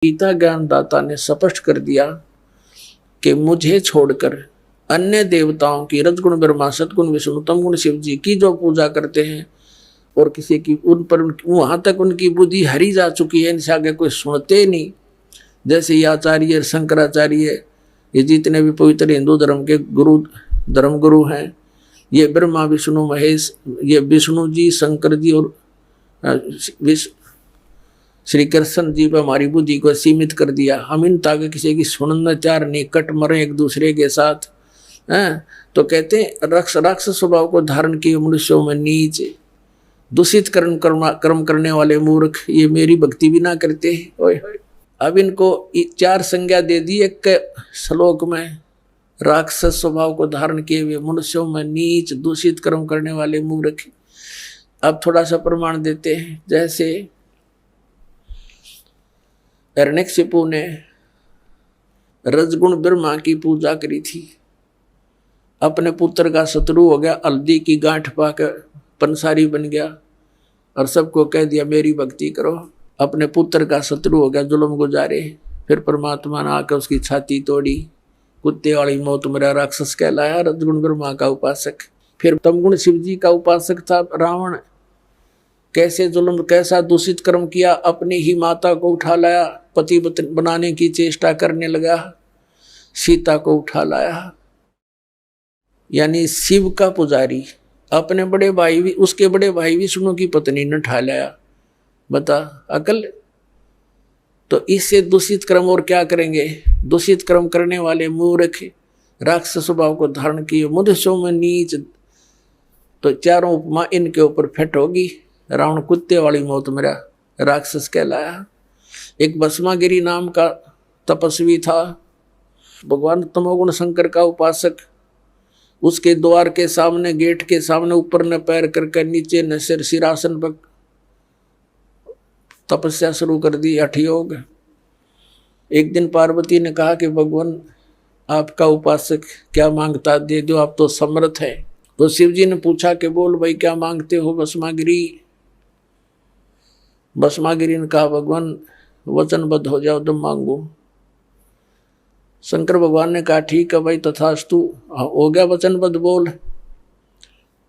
गीता ज्ञानदाता ने स्पष्ट कर दिया कि मुझे छोड़कर अन्य देवताओं की, रजगुण ब्रह्मा, सतगुण विष्णु, तमगुण शिव जी की जो पूजा करते हैं और किसी की उन पर वहां तक उनकी बुद्धि हरी जा चुकी है, इनसे आगे कोई सुनते नहीं। जैसे ये आचार्य शंकराचार्य, ये जितने भी पवित्र हिंदू धर्म के धर्म गुरु हैं, ये ब्रह्मा विष्णु महेश, ये विष्णु जी, शंकर जी और श्री कृष्ण जी पर हमारी बुद्धि को सीमित कर दिया। हम इन ताकि किसी की सुनना चार नहीं, कट मरे एक दूसरे के साथ हैं। तो कहते हैं राक्षस स्वभाव को धारण किए मनुष्यों में नीच, दूषित कर्म करने वाले मूर्ख, ये मेरी भक्ति भी ना करते। ओए अब इनको चार संज्ञा दे दी एक श्लोक में। राक्षस स्वभाव को धारण किए हुए मनुष्यों में नीच, दूषित कर्म करने वाले मूर्ख। अब थोड़ा सा प्रमाण देते हैं। जैसे हिरण्यकशिपु ने रजगुण ब्रह्मा की पूजा करी थी, अपने पुत्र का शत्रु हो गया, हल्दी की गांठ पाकर पंसारी बन गया और सबको कह दिया मेरी भक्ति करो। अपने पुत्र का शत्रु हो गया, जुल्म गुजारे। फिर परमात्मा ने आकर उसकी छाती तोड़ी, कुत्ते वाली मौत मरा, राक्षस कहलाया, रजगुण ब्रह्मा का उपासक। फिर तमगुण शिव जी का उपासक था रावण, कैसे जुल्म, कैसा दूषित कर्म किया, अपनी ही माता को उठा लाया, पति बनाने की चेष्टा करने लगा, सीता को उठा लाया। यानी शिव का पुजारी अपने बड़े भाई भी, उसके बड़े भाई विष्णु की पत्नी ने उठा लाया। बता अकल। तो इससे दूषित कर्म और क्या करेंगे। दूषित कर्म करने वाले मूर्ख, राक्षस स्वभाव को धारण किए मनुष्यों में नीच। तो चारों उपमा इनके ऊपर फिट होगी। रावण कुत्ते वाली मौत मरा, राक्षस कहलाया। एक भस्मागिरी नाम का तपस्वी था, भगवान तमोगुण शंकर का उपासक। उसके द्वार के सामने, गेट के सामने ऊपर न पैर करके नीचे न सिर, सिरासन पर तपस्या शुरू कर दी, हठ योग। एक दिन पार्वती ने कहा कि भगवान आपका उपासक क्या मांगता दे दो, आप तो समर्थ है। तो शिव जी ने पूछा कि बोल भाई क्या मांगते हो भस्मागिरी। भस्मागिरी ने कहा भगवान वचनबद्ध हो जाओ तो मांगो। शंकर भगवान ने कहा ठीक है भाई तथास्तु, हो गया वचनबद्ध, बोल।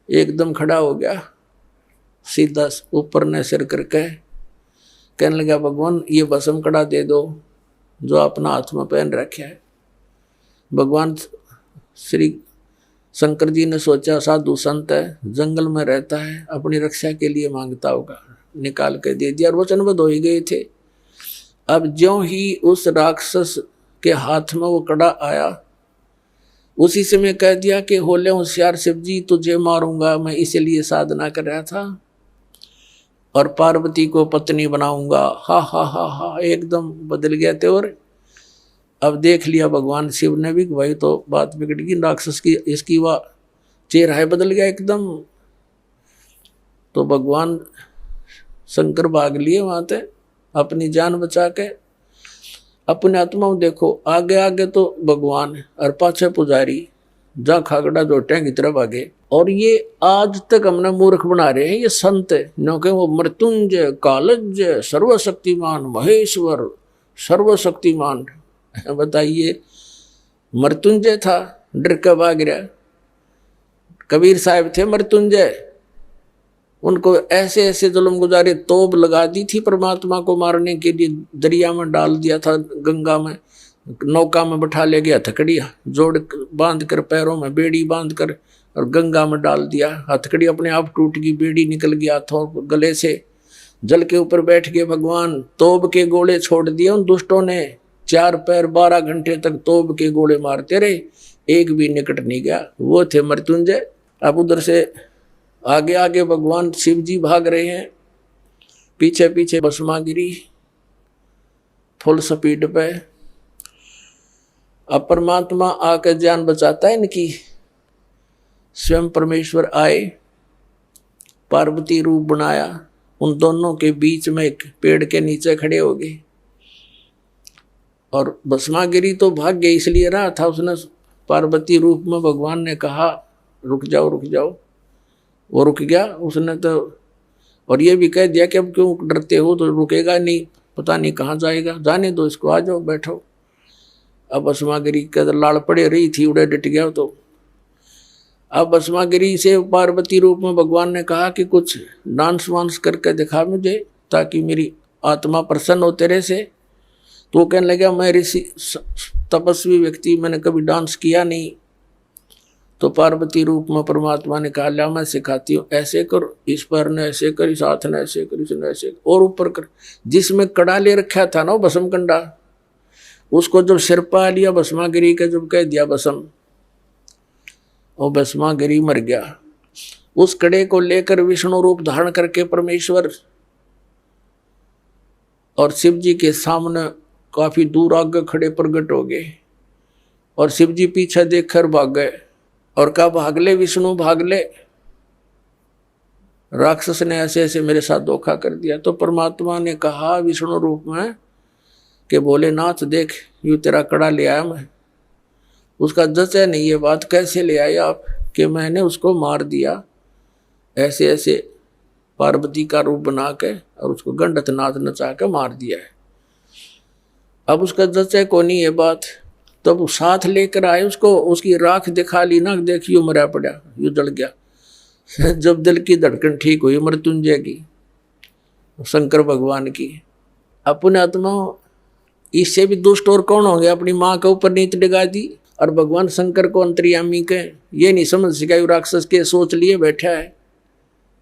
एकदम खड़ा हो गया, सीधा ऊपर ने सिर करके कहने लगा भगवान ये भस्म कड़ा दे दो जो अपना हाथ में पहन रखे है। भगवान श्री शंकर जी ने सोचा साधु संत है, जंगल में रहता है, अपनी रक्षा के लिए मांगता होगा, निकाल के दे दिया और वचनबद्ध हो ही गए थे। अब ज्यों ही उस राक्षस के हाथ में वो कड़ा आया, उसी से मैं कह दिया कि होले होशियार शिव जी तुझे मारूंगा, मैं इसीलिए साधना कर रहा था और पार्वती को पत्नी बनाऊंगा। हा हा हा हा, एकदम बदल गया थे। और अब देख लिया भगवान शिव ने भी भाई तो बात बिगड़ गई, राक्षस की इसकी वह चेहरा बदल गया एकदम। तो भगवान शंकर भाग लिए वहां से अपनी जान बचा के। अपने आत्मा में देखो, आगे आगे तो भगवान और पाछे पुजारी, जा खागड़ा जोटे की तरफ आगे। और ये आज तक हमने मूर्ख बना रहे हैं ये संत, क्योंकि वो मृत्युंजय, कालज्य, सर्वशक्तिमान, महेश्वर, सर्वशक्तिमान। बताइए, मृत्युंजय था, डर के भाग गया। कबीर साहब थे मृत्युंजय, उनको ऐसे ऐसे जुल्म गुजारे, तोप लगा दी थी परमात्मा को मारने के लिए, दरिया में डाल दिया था, गंगा में नौका में बैठा ले गया, हथकड़ी जोड़ बांध कर, पैरों में बेड़ी बांध कर और गंगा में डाल दिया। हथकड़ी अपने आप टूट गई, बेड़ी निकल गया हाथों गले से, जल के ऊपर बैठ गए भगवान। तोप के गोले छोड़ दिए उन दुष्टों ने, 4 पैर 12 घंटे तक तोप के गोले मारते रहे, एक भी निकट नहीं गया। वो थे मृत्युंजय। अब उधर से आगे आगे भगवान शिव जी भाग रहे हैं, पीछे पीछे भस्मागिरी फुल स्पीड पे। अब परमात्मा आकर जान बचाता है इनकी। स्वयं परमेश्वर आए, पार्वती रूप बनाया, उन दोनों के बीच में एक पेड़ के नीचे खड़े हो गए। और भस्मागिरी तो भाग गई, इसलिए रहा था, उसने पार्वती रूप में भगवान ने कहा रुक जाओ रुक जाओ, वो रुक गया उसने तो। और ये भी कह दिया कि अब क्यों डरते हो, तो रुकेगा नहीं, पता नहीं कहाँ जाएगा, जाने दो इसको, आ जाओ बैठो। अब भस्मागिरी का लाड़ पड़े रही थी, उड़े डट गया। तो अब भस्मागिरी से पार्वती रूप में भगवान ने कहा कि कुछ डांस वांस करके दिखा मुझे, ताकि मेरी आत्मा प्रसन्न हो तेरे से। तो कहने लगा मैं ऋषि तपस्वी व्यक्ति, मैंने कभी डांस किया नहीं। तो पार्वती रूप में परमात्मा ने कहा ला मैं सिखाती हूँ, ऐसे कर, इस पर ने ऐसे कर, इस हाथ ने ऐसे कर, इसने ऐसे कर, और ऊपर कर। जिसमें कड़ा ले रखा था ना वो भस्म कंडा, उसको जब सिर पा लिया भस्मागिरी का, जब कह दिया भस्म, वो भस्मागिरी मर गया। उस कड़े को लेकर विष्णु रूप धारण करके परमेश्वर और शिव जी के सामने काफी दूर आगे खड़े प्रकट हो गए। और शिव जी पीछे देखकर भाग गए और कहा भाग ले विष्णु भाग ले, राक्षस ने ऐसे ऐसे मेरे साथ धोखा कर दिया। तो परमात्मा ने कहा विष्णु रूप में कि भोलेनाथ देख यूं तेरा कड़ा ले आया मैं। उसका जचा नहीं ये बात, कैसे ले आए आप, कि मैंने उसको मार दिया ऐसे ऐसे पार्वती का रूप बना के, और उसको गंडत नाथ नचा के मार दिया है। अब उसका जचा को नहीं ये बात, तब तो साथ लेकर आए उसको, उसकी राख दिखा ली ना, देखियो मरा पड़ा, यूं जल गया। जब दिल की धड़कन ठीक हुई मृत्युंजय की, शंकर भगवान की, अपने आत्मा इससे भी दुष्ट और कौन हो गया, अपनी माँ के ऊपर नीत डिगा दी। और भगवान शंकर को अंतर्यामी के ये नहीं समझ सका, राक्षस के सोच लिए बैठा है,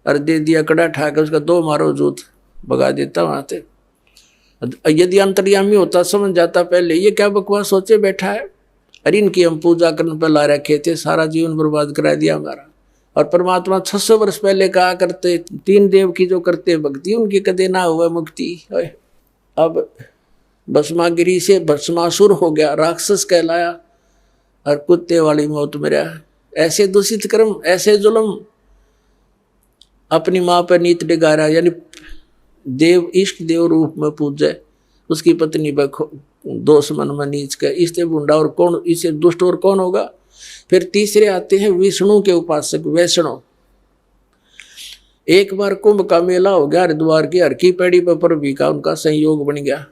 और दे दिया कड़ा ठाकर उसका दो मारो जूत भगा देता वहां से। यदि अंतर्यामी होता समझ जाता पहले ये क्या बकवास सोचे बैठा है, अरे इनकी हम पूजा करने पर ला रखे थे, सारा जीवन बर्बाद करा दिया हमारा। और परमात्मा 600 वर्ष पहले कहा करते, 3 देव की जो करते भक्ति उनकी कदे ना हुआ मुक्ति। अब भस्मागिरी से भस्मासुर हो गया, राक्षस कहलाया, और कुत्ते वाली मौत मरा। ऐसे दूषित कर्म, ऐसे जुल्म, अपनी माँ पर नीत डिगा रहा, यानी देव इष्ट देव रूप में पूजे, उसकी पत्नी दोष मन में नीच के, इससे बुंडा और कौन, इससे दुष्ट और कौन होगा। फिर तीसरे आते हैं विष्णु के उपासक वैष्णव। एक बार कुंभ का मेला हो गया हरिद्वार की हर की पैड़ी पर भी का उनका संयोग बन गया।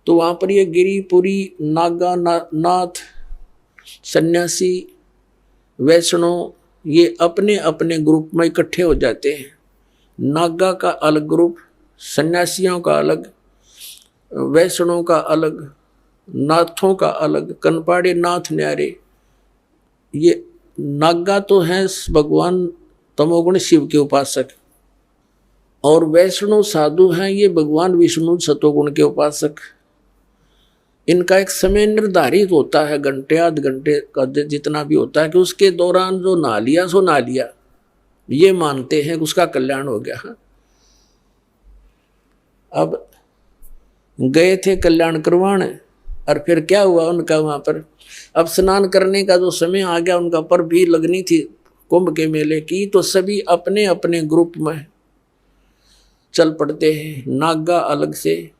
तो वहां पर ये गिरिपुरी, नागा, नाथ, सन्यासी, वैष्णव, ये अपने अपने ग्रुप में इकट्ठे हो जाते हैं। नागा का अलग ग्रुप, सन्यासियों का अलग, वैष्णव का अलग, नाथों का अलग, कनपाड़े नाथ न्यारे। ये नागा तो हैं भगवान तमोगुण शिव के उपासक, और वैष्णव साधु हैं ये भगवान विष्णु सतोगुण के उपासक। इनका एक समय निर्धारित होता है, घंटे आध घंटे का जितना भी होता है, कि उसके दौरान जो नहा लिया सो नहा लिया, ये मानते हैं कि उसका कल्याण हो गया। अब गए थे कल्याण करवाने, और फिर क्या हुआ उनका वहां पर, अब स्नान करने का जो समय आ गया उनका, पर भी लगनी थी कुंभ के मेले की, तो सभी अपने अपने ग्रुप में चल पड़ते हैं। नागा अलग से,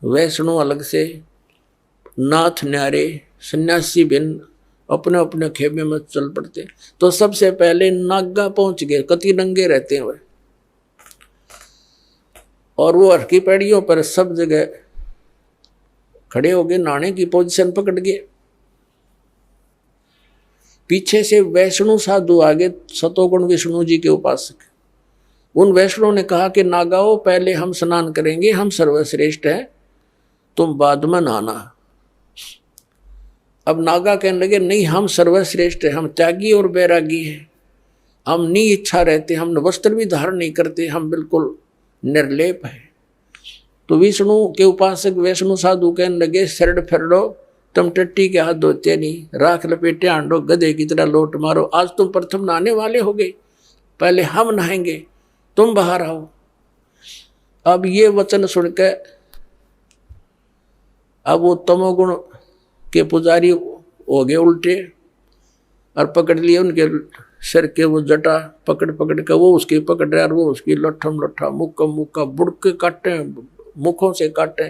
वैष्णव अलग से, नाथ न्यारे, सन्यासी भिन्न अपने अपने खेमे में चल पड़ते। तो सबसे पहले नागा पहुंच गए, कति नंगे रहते हैं वह, और वो हरकी पैड़ियों पर सब जगह खड़े हो गए, नहाने की पोजीशन पकड़ गए। पीछे से वैष्णु साधु आगे, सतोगुण विष्णु जी के उपासक। उन वैष्णव ने कहा कि नागाओं पहले हम स्नान करेंगे, हम सर्वश्रेष्ठ हैं, तुम बाद में नहाना। अब नागा कहने लगे नहीं हम सर्वश्रेष्ठ हैं, हम त्यागी और बैरागी हैं, हम नहीं इच्छा रहते, हम वस्त्र भी धारण नहीं करते, हम बिल्कुल निर्लेप हैं। तो विष्णु के उपासक वैष्णु साधु कहने लगे शरण फेरो, तुम टट्टी के हाथ धोते नहीं, राख लपेटे आंडो, गधे की तरह लोट मारो, आज तुम प्रथम नहाने वाले हो गए, पहले हम नहाएंगे, तुम बाहर आओ। अब ये वचन सुनकर अब वो तमोगुण के पुजारी हो गए उल्टे, और पकड़ लिए उनके सिर के वो जटा पकड़ पकड़ के, वो उसकी पकड़ रहा और वो उसकी लट्ठम लट्ठा, मुक्का मुक्का बुड़के काटे, मुखों से काटे,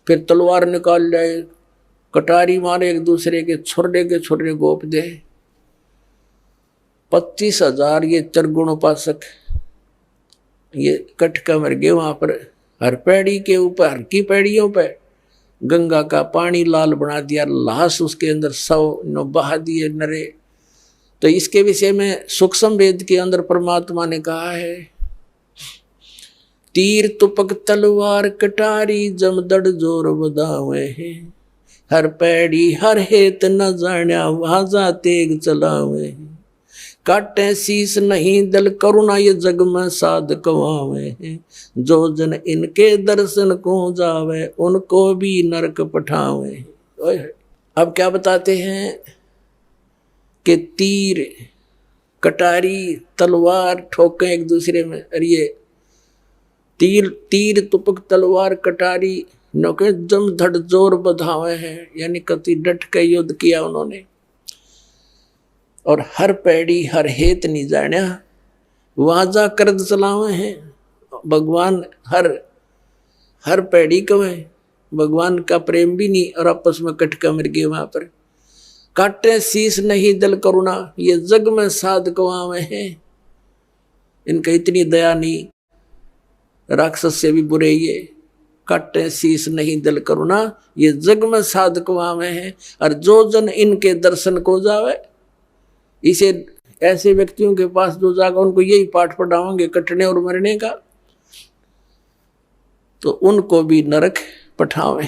फिर तलवार निकाल जाए, कटारी मारे एक दूसरे के छुर्रे गोप दे। 25,000 ये चरगुण उपासक ये कट का मर गए वहां पर हर पैड़ी के ऊपर, हर की पैड़ियों पे गंगा का पानी लाल बना दिया, लाश उसके अंदर 100 बहा दिए नरे। तो इसके विषय में सूक्ष्म वेद के अंदर परमात्मा ने कहा है, तीर तुपक तलवार कटारी जमदड़ जोर बदावे है, हर पैड़ी हर हेत न जाण्या वाजा तेग चलावे है, काटे शीस नहीं दल करुणा ये जग में साध कवावे है, जो जन इनके दर्शन को जावे उनको भी नरक पठावे। अब क्या बताते हैं कि तीर कटारी तलवार ठोके एक दूसरे में, और ये तीर तुपक तलवार कटारी नौके जम धड़ जोर बधावे हैं, यानी कति डट के युद्ध किया उन्होंने। और हर पैड़ी हर हेत नहीं जाण्या वाजा कर्द चलावे हैं, भगवान हर पैड़ी को है, भगवान का प्रेम भी नहीं और आपस में कटका मर गए वहां पर। काटे शीस नहीं दल करुणा ये जग में साध कवावे हैं, इनका इतनी दया नहीं, राक्षस से भी बुरे ये। काटे शीस नहीं दल करुणा ये जग में साध कवावे हैं, और जो जन इनके दर्शन को जावे, इसे ऐसे व्यक्तियों के पास जो जागा उनको यही पाठ पढ़ाओगे कटने और मरने का, तो उनको भी नरक पठावे।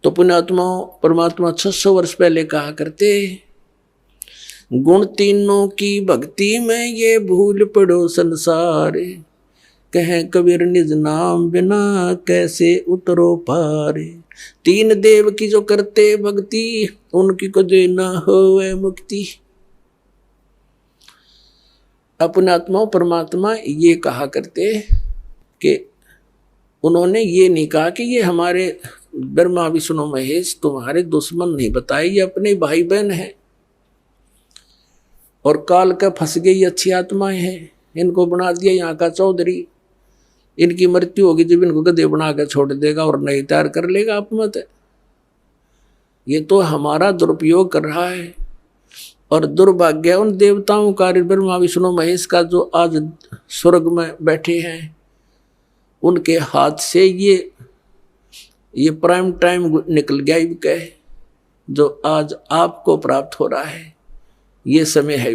तो पुण्यात्मा परमात्मा 600 वर्ष पहले कहा करते, गुण तीनों की भक्ति में ये भूल पड़ो संसार, कहें कबीर निज नाम बिना कैसे उतरो पार, तीन देव की जो करते भक्ति उनकी को देना होवे मुक्ति। अपने आत्मा परमात्मा ये कहा करते कि उन्होंने ये नहीं कहा कि ये हमारे ब्रह्मा विष्णु महेश तुम्हारे दुश्मन नहीं बताए, ये अपने भाई बहन हैं और काल का फंस गई अच्छी आत्माएं हैं, इनको बना दिया यहाँ का चौधरी, इनकी मृत्यु होगी जब इनको गधे बना कर छोड़ देगा और नई तैयार कर लेगा। आप मत है, ये तो हमारा दुरुपयोग कर रहा है। और दुर्भाग्य उन देवताओं का, ब्रह्मा विष्णु महेश का, जो आज स्वर्ग में बैठे हैं, उनके हाथ से ये प्राइम टाइम निकल गया इनका, जो आज आपको प्राप्त हो रहा है, ये समय है।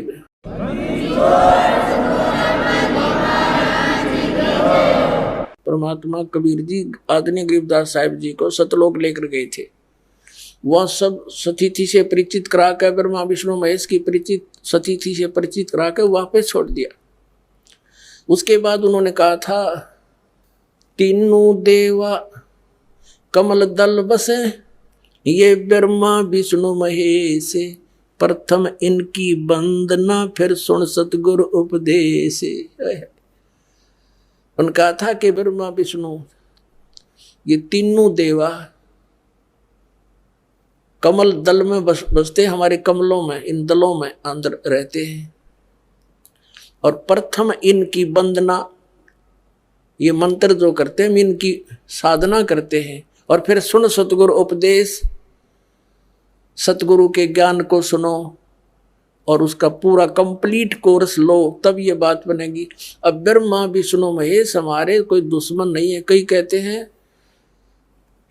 परमात्मा कबीर जी आदरणीय गरीबदास साहिब जी को सतलोक लेकर गए थे, वह सब सतीथि से परिचित करा कर, ब्रह्मा विष्णु महेश की परिचित सतीथि से परिचित करा कर वापस छोड़ दिया। उसके बाद उन्होंने कहा था, तीनों देवा कमल दल बसे, ये ब्रह्मा विष्णु महेश, प्रथम इनकी वंदना फिर सुन सतगुरु उपदेश। उनका था कि ब्रह्मा विष्णु ये तीनों देवा कमल दल में बसते, हमारे कमलों में, इन दलों में अंदर रहते हैं, और प्रथम इनकी वंदना, ये मंत्र जो करते हैं इनकी साधना करते हैं, और फिर सुन सतगुरु उपदेश, सतगुरु के ज्ञान को सुनो और उसका पूरा कंप्लीट कोर्स लो, तब ये बात बनेगी। अब ब्रह्मा विष्णु महेश हमारे कोई दुश्मन नहीं है। कई कहते हैं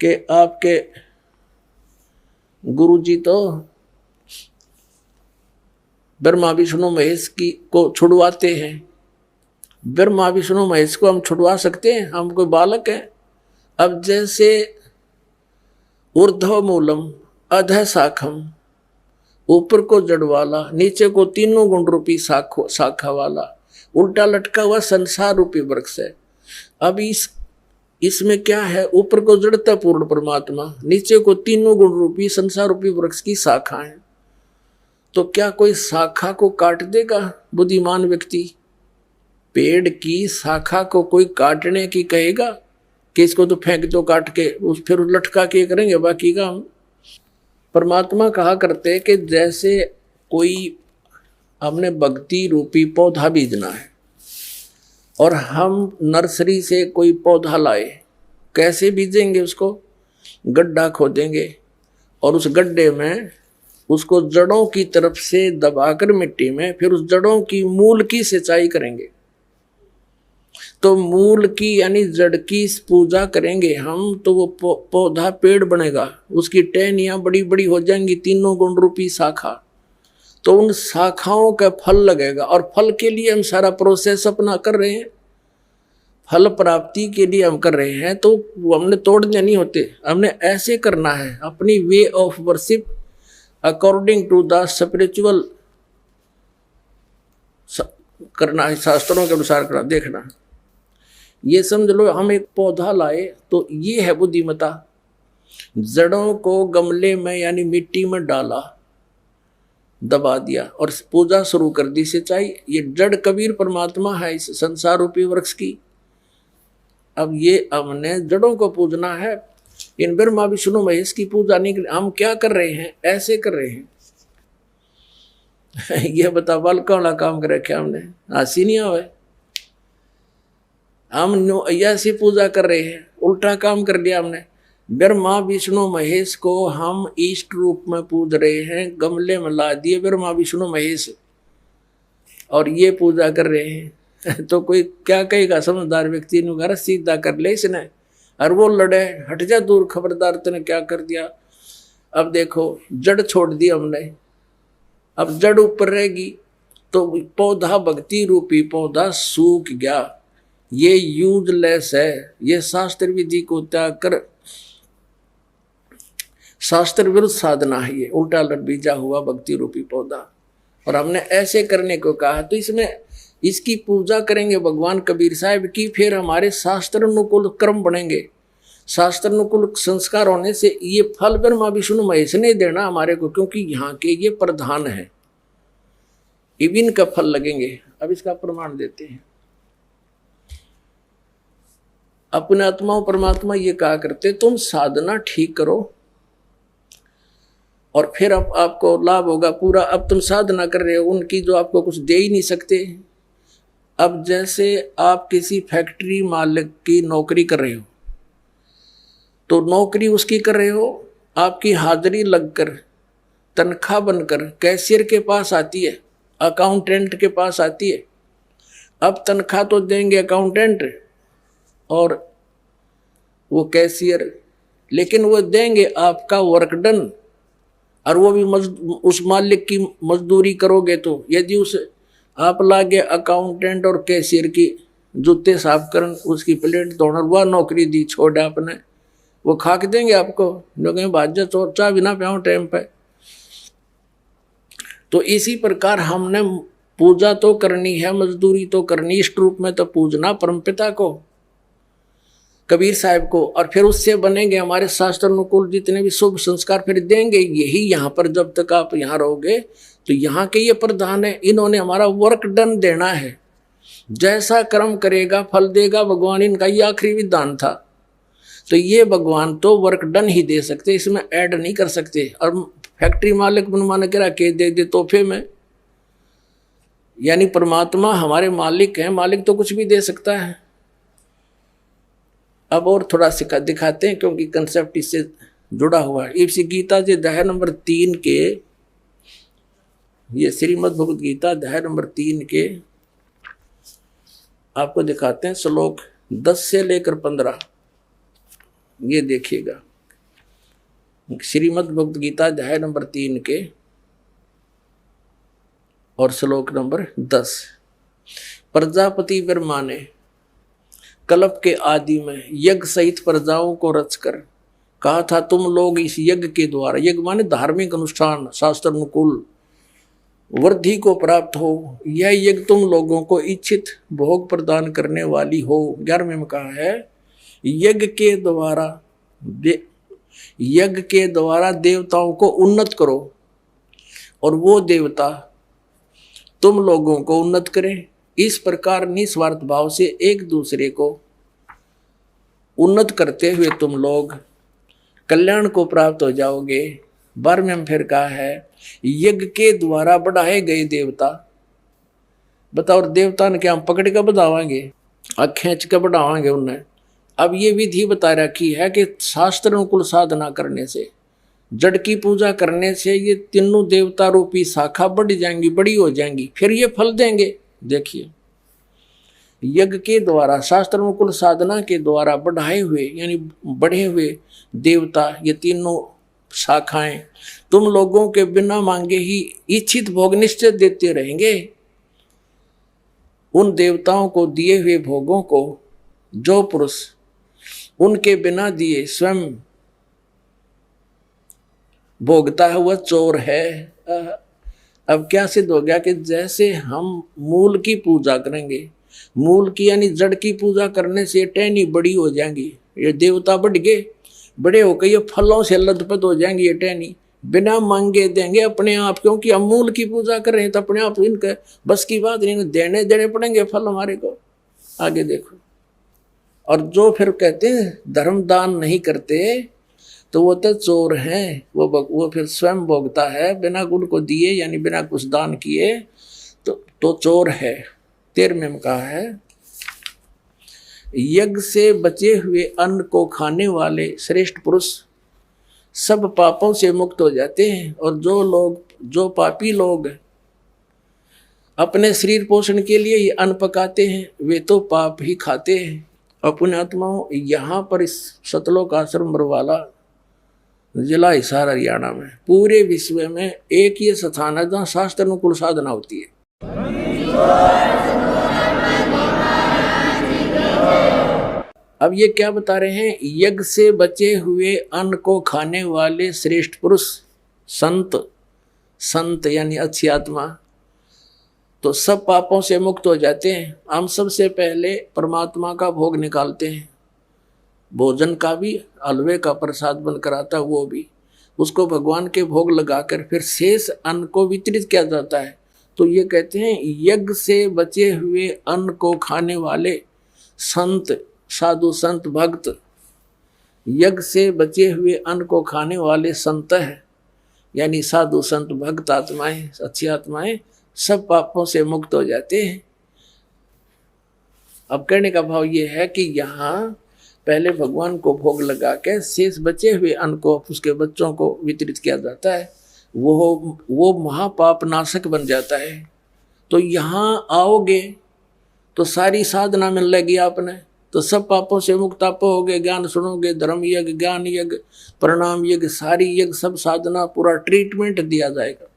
कि आपके गुरु जी तो ब्रह्मा विष्णु महेश की को छुड़वाते हैं। ब्रह्मा विष्णु महेश को हम छुड़वा सकते हैं? हम कोई बालक हैं? अब जैसे ऊर्ध्व मूलम अधः शाखम, ऊपर को जड़ वाला, नीचे को तीनों गुण रूपी शाखा वाला, उल्टा लटका हुआ संसार रूपी वृक्ष है। अब इसमें क्या है? ऊपर को जड़ता पूर्ण परमात्मा, नीचे को तीनों गुण रूपी संसार रूपी वृक्ष की शाखा है। तो क्या कोई शाखा को काट देगा बुद्धिमान व्यक्ति? पेड़ की शाखा को कोई काटने की कहेगा कि इसको तो फेंक दो काट के, फिर लटका के करेंगे बाकी का हम? परमात्मा कहा करते कि जैसे कोई हमने भक्ति रूपी पौधा बीजना है और हम नर्सरी से कोई पौधा लाए, कैसे बीजेंगे? उसको गड्ढा खोदेंगे और उस गड्ढे में उसको जड़ों की तरफ से दबाकर मिट्टी में, फिर उस जड़ों की मूल की सिंचाई करेंगे। तो मूल की यानी जड़ की पूजा करेंगे हम तो वो पौधा पेड़ बनेगा, उसकी टहनियां बड़ी बड़ी हो जाएंगी, 3 गुण रूपी शाखा, तो उन शाखाओं का फल लगेगा। और फल के लिए हम सारा प्रोसेस अपना कर रहे हैं, फल प्राप्ति के लिए हम कर रहे हैं, तो हमने तोड़ने नहीं होते, हमने ऐसे करना है अपनी way of worship according to the spiritual करना है, शास्त्रों के अनुसार करना। देखना, ये समझ लो हम एक पौधा लाए तो ये है बुद्धिमता, जड़ों को गमले में यानी मिट्टी में डाला, दबा दिया और पूजा शुरू कर दी सिंचाई। ये जड़ कबीर परमात्मा है इस संसार रूपी वृक्ष की। अब ये हमने जड़ों को पूजना है, इन ब्रह्मा विष्णु महेश की पूजा नहीं। हम क्या कर रहे हैं, ऐसे कर रहे हैं। ये बता बाल कौन काम कर रखे हमने, हंसी नहीं आवे। हम ऐसी पूजा कर रहे हैं, उल्टा काम कर लिया हमने। ब्रह्मा विष्णु महेश को हम इष्ट रूप में पूज रहे हैं, गमले में ला दिए ब्रह्मा विष्णु महेश और ये पूजा कर रहे हैं। तो कोई क्या कहेगा, समझदार व्यक्ति ने घर सीधा कर ले इसने, और वो लड़े, हट जा दूर, खबरदार तूने क्या कर दिया। अब देखो जड़ छोड़ दी हमने, अब जड़ ऊपर रहेगी तो पौधा भक्ति रूपी पौधा सूख गया, ये यूजलेस है। ये शास्त्र विधि को त्याग कर शास्त्र विरुद्ध साधना है, ये उल्टा लट बीजा हुआ भक्ति रूपी पौधा। और हमने ऐसे करने को कहा, तो इसमें इसकी पूजा करेंगे भगवान कबीर साहब की, फिर हमारे शास्त्र अनुकूल कर्म बनेंगे। शास्त्र अनुकूल संस्कार होने से ये फल ब्रह्मा विष्णु महेश ने देना हमारे को, क्योंकि यहाँ के ये प्रधान है, इबिन का फल लगेंगे। अब इसका प्रमाण देते हैं। अपने आत्मा परमात्मा ये कहा करते, तुम साधना ठीक करो और फिर अब आपको लाभ होगा पूरा। अब तुम साधना कर रहे हो उनकी जो आपको कुछ दे ही नहीं सकते। अब जैसे आप किसी फैक्ट्री मालिक की नौकरी कर रहे हो, तो नौकरी उसकी कर रहे हो, आपकी हाजिरी लगकर तनख्वाह बनकर कैशियर के पास आती है, अकाउंटेंट के पास आती है। अब तनख्वाह तो देंगे अकाउंटेंट और वो कैशियर, लेकिन वो देंगे आपका वर्क डन, और वो भी उस मालिक की मजदूरी करोगे। तो यदि उस आप लागे अकाउंटेंट और कैशियर की जूते साफ कर, उसकी प्लेट धोना, वह नौकरी दी छोड़ आपने, वो खा के देंगे आपको, लोग भाज्य तो चाह बिना प्याओ टाइम पे। तो इसी प्रकार हमने पूजा तो करनी है, मजदूरी तो करनी, इष्ट रूप में तो पूजना परमपिता को, कबीर साहब को, और फिर उससे बनेंगे हमारे शास्त्र अनुकूल जितने भी शुभ संस्कार फिर देंगे। यही यहाँ पर जब तक आप यहाँ रहोगे तो यहाँ के ये प्रधान है, इन्होंने हमारा वर्क डन देना है। जैसा कर्म करेगा फल देगा भगवान, इनका ये आखिरी विधान था। तो ये भगवान तो वर्क डन ही दे सकते, इसमें ऐड नहीं कर सकते। और फैक्ट्री मालिक बनवाने के रखे दे तोहफे में, यानी परमात्मा हमारे मालिक हैं, मालिक तो कुछ भी दे सकता है। अब और थोड़ा सिखा दिखाते हैं, क्योंकि कंसेप्ट इससे जुड़ा हुआ है। इसी गीता जी अध्याय नंबर 3 के, ये श्रीमद् भगवद गीता अध्याय नंबर 3 के आपको दिखाते हैं श्लोक 10 से लेकर 15। ये देखिएगा, श्रीमद् भगवद गीता अध्याय नंबर 3 के और श्लोक नंबर 10। प्रजापति ब्रह्मा ने कल्प के आदि में यज्ञ सहित प्रजाओं को रचकर कहा था, तुम लोग इस यज्ञ के द्वारा, यज्ञ माने धार्मिक अनुष्ठान, शास्त्र अनुकूल वृद्धि को प्राप्त हो। यह यज्ञ तुम लोगों को इच्छित भोग प्रदान करने वाली हो। 11वें में कहा है, यज्ञ के द्वारा देवताओं को उन्नत करो और वो देवता तुम लोगों को उन्नत करें। इस प्रकार निस्वार्थ भाव से एक दूसरे को उन्नत करते हुए तुम लोग कल्याण को प्राप्त हो जाओगे। 12वें में फिर कहा है, यज्ञ के द्वारा बढ़ाए गए देवता, बताओ देवता ने क्या हम पकड़ कर बढ़ावाएंगे, खींच कर बढ़ावाएंगे उन्हें। अब ये विधि बता रखी है कि शास्त्र अनुकूल साधना करने से, जड़ की पूजा करने से ये तीनों देवता रूपी शाखा बढ़ जाएंगी, बड़ी हो जाएंगी, फिर ये फल देंगे। देखिए यज्ञ के द्वारा शास्त्रानुकूल साधना के द्वारा बढ़ाए हुए यानी बढ़े हुए देवता, ये तीनों शाखाएं तुम लोगों के बिना मांगे ही इच्छित भोग निश्चित देते रहेंगे। उन देवताओं को दिए हुए भोगों को जो पुरुष उनके बिना दिए स्वयं भोगता है वह चोर है। अब क्या सिद्ध हो गया कि जैसे हम मूल की पूजा करेंगे, मूल की यानी जड़ की पूजा करने से टहनी बड़ी हो जाएंगी, ये देवता बढ़ गए, बड़े होकर ये फलों से लथपथ हो जाएंगी, ये टहनी बिना मांगे देंगे अपने आप, क्योंकि हम मूल की पूजा कर रहे हैं तो अपने आप इनके बस की बात नहीं, देने पड़ेंगे फल हमारे को। आगे देखो, और जो फिर कहते हैं धर्म दान नहीं करते तो वो तो चोर हैं, वो फिर स्वयं भोगता है बिना गुण को दिए यानी बिना कुछ दान किए तो चोर है। 13वें में कहा है यज्ञ से बचे हुए अन्न को खाने वाले श्रेष्ठ पुरुष सब पापों से मुक्त हो जाते हैं, और जो पापी लोग अपने शरीर पोषण के लिए ही अन्न पकाते हैं वे तो पाप ही खाते हैं। अपने आत्माओं यहाँ पर इस सतलोक आश्रम बरवाला जिला हिसार हरियाणा में पूरे विश्व में एक ही स्थान है जहाँ शास्त्र अनुकूल साधना होती है। अब ये क्या बता रहे हैं, यज्ञ से बचे हुए अन्न को खाने वाले श्रेष्ठ पुरुष संत यानी अच्छी आत्मा तो सब पापों से मुक्त हो जाते हैं। हम सबसे पहले परमात्मा का भोग निकालते हैं, भोजन का भी हलवे का प्रसाद बनकर आता है, वो भी उसको भगवान के भोग लगाकर फिर शेष अन्न को वितरित किया जाता है। तो ये कहते हैं यज्ञ से बचे हुए अन्न को खाने वाले संत, साधु संत भक्त, यज्ञ से बचे हुए अन्न को खाने वाले संत है यानी साधु संत भक्त आत्माएं, अच्छी आत्माएं सब पापों से मुक्त हो जाते हैं। अब कहने का भाव ये है कि यहाँ पहले भगवान को भोग लगा के शेष बचे हुए अन्न को उसके बच्चों को वितरित किया जाता है, वो महापाप नाशक बन जाता है। तो यहाँ आओगे तो सारी साधना मिल लेगी आपने, तो सब पापों से मुक्त आप होगे, ज्ञान सुनोगे, धर्म यज्ञ, ज्ञान यज्ञ, प्रणाम यज्ञ, सारी यज्ञ सब साधना पूरा ट्रीटमेंट दिया जाएगा।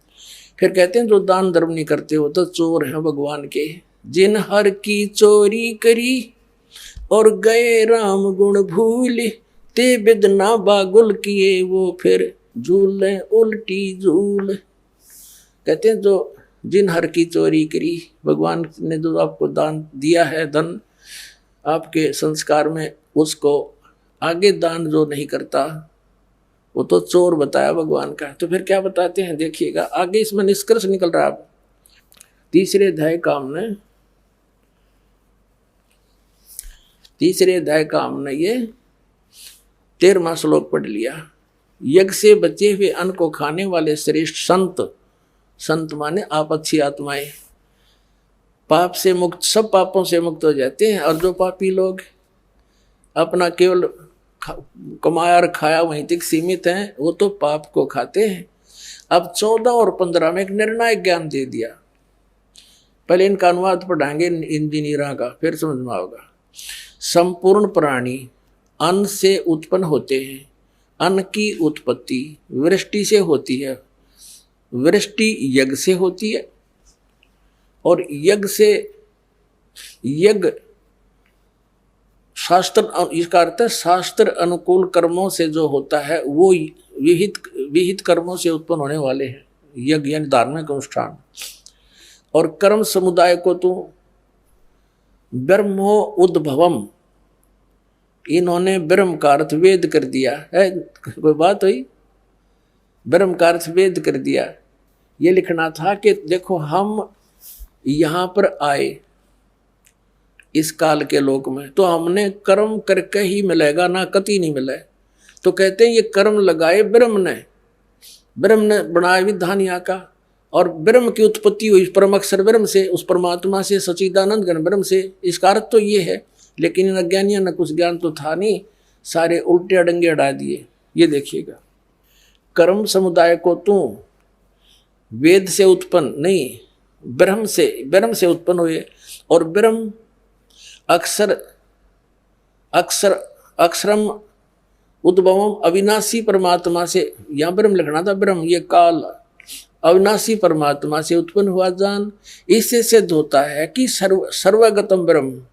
फिर कहते हैं जो दान धर्म नहीं करते वो तो चोर हैं भगवान के, जिन हर की चोरी करी और गए राम गुण भूल, ते बिदना बागुल किए वो फिर झूले उल्टी झूल। कहते हैं जो जिन हर की चोरी करी, भगवान ने जो आपको दान दिया है धन आपके संस्कार में, उसको आगे दान जो नहीं करता वो तो चोर बताया भगवान का। तो फिर क्या बताते हैं देखिएगा आगे, इसमें निष्कर्ष निकल रहा है। 3रे अध्याय का हमने ये 13वां श्लोक पढ़ लिया। यज्ञ से बचे हुए अन्न को खाने वाले श्रेष्ठ संत माने आप अच्छी आत्माएं पाप से मुक्त, सब पापों से मुक्त हो जाते हैं। और जो पापी लोग अपना केवल कमाया और खाया वहीं तक सीमित हैं वो तो पाप को खाते हैं। अब 14 और 15 में एक निर्णायक ज्ञान दे दिया। पहले इनका अनुवाद पढ़ाएंगे इंजीनियरों का, फिर समझ में आएगा। संपूर्ण प्राणी अन्न से उत्पन्न होते हैं, अन्न की उत्पत्ति वृष्टि से होती है, वृष्टि यज्ञ से होती है, और यज्ञ शास्त्र, इसका अर्थ है शास्त्र अनुकूल कर्मों से जो होता है वो विहित कर्मों से उत्पन्न होने वाले हैं, यज्ञ यानी धार्मिक अनुष्ठान। और कर्म समुदाय को तो ब्रह्मो उद्भवम, इन्होंने ब्रह्म का अर्थ वेद कर दिया है। कोई बात हुई, ब्रह्म का अर्थ वेद कर दिया। ये लिखना था कि देखो हम यहाँ पर आए इस काल के लोक में तो हमने कर्म करके ही मिलेगा, ना कति नहीं मिले। तो कहते हैं ये कर्म लगाए ब्रह्म ने बनाया विधान यहाँ का, और ब्रह्म की उत्पत्ति हुई परम अक्षर ब्रह्म से, उस परमात्मा से, सच्चिदानंद घन ब्रह्म से। इसका अर्थ तो ये है, लेकिन इन अज्ञानियों ने कुछ ज्ञान तो था नहीं, सारे उल्टे अडंगे अड़ा दिए। ये देखिएगा, कर्म समुदाय को तू वेद से उत्पन्न नहीं, ब्रह्म से उत्पन्न हुए, और ब्रह्म अक्षर अक्षर अक्षरम उद्भवम अविनाशी परमात्मा से, यहाँ ब्रह्म लिखना था, ब्रह्म ये काल अविनाशी परमात्मा से उत्पन्न हुआ जान। इससे सिद्ध होता है कि सर्वगतम ब्रह्म,